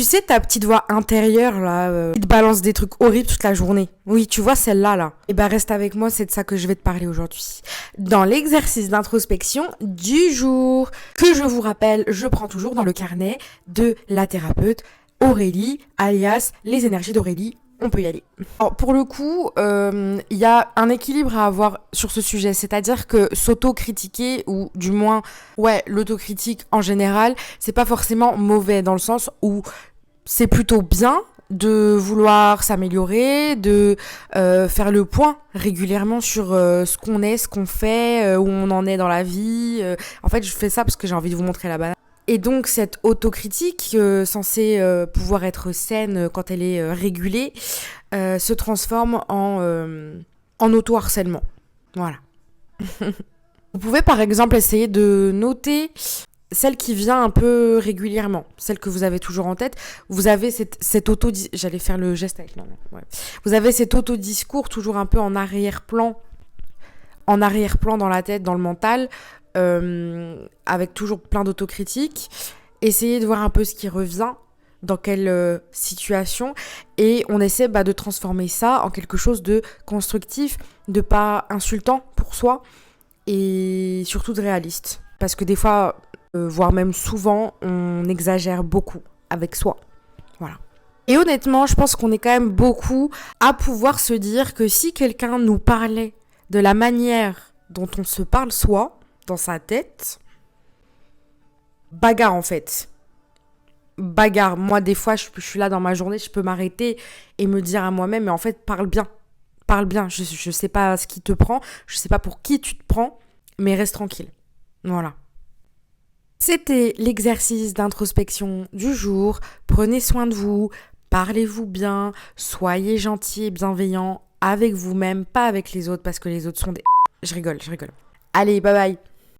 Tu sais, ta petite voix intérieure, là, qui te balance des trucs horribles toute la journée. Oui, tu vois celle-là, là. Eh ben, reste avec moi, c'est de ça que je vais te parler aujourd'hui. Dans l'exercice d'introspection du jour, que je vous rappelle, je prends toujours dans le carnet de la thérapeute Aurélie, alias les énergies d'Aurélie. On peut y aller. Alors, pour le coup, il y a un équilibre à avoir sur ce sujet. C'est-à-dire que s'auto-critiquer, ou du moins, l'autocritique en général, c'est pas forcément mauvais dans le sens où c'est plutôt bien de vouloir s'améliorer, de faire le point régulièrement sur ce qu'on est, ce qu'on fait, où on en est dans la vie. En fait, je fais ça parce que j'ai envie de vous montrer la banane. Et donc cette autocritique, censée pouvoir être saine quand elle est régulée, se transforme en auto-harcèlement. Voilà. Vous pouvez par exemple essayer de noter celle qui vient un peu régulièrement, celle que vous avez toujours en tête. Vous avez cette j'allais faire le geste avec ma main. Ouais. Vous avez cet autodiscours toujours un peu en arrière-plan dans la tête, dans le mental, avec toujours plein d'autocritique. Essayez de voir un peu ce qui revient, dans quelle situation, et on essaie de transformer ça en quelque chose de constructif, de pas insultant pour soi, et surtout de réaliste. Parce que des fois, voire même souvent, on exagère beaucoup avec soi. Voilà. Et honnêtement, je pense qu'on est quand même beaucoup à pouvoir se dire que si quelqu'un nous parlait de la manière dont on se parle soi, dans sa tête, bagarre en fait. Bagarre. Moi, des fois, je suis là dans ma journée, je peux m'arrêter et me dire à moi-même, mais en fait, parle bien. Parle bien. Je sais pas ce qui te prend, je sais pas pour qui tu te prends, mais reste tranquille. Voilà. C'était l'exercice d'introspection du jour. Prenez soin de vous, parlez-vous bien, soyez gentil et bienveillant avec vous-même, pas avec les autres, parce que les autres sont des... Je rigole. Allez, bye bye.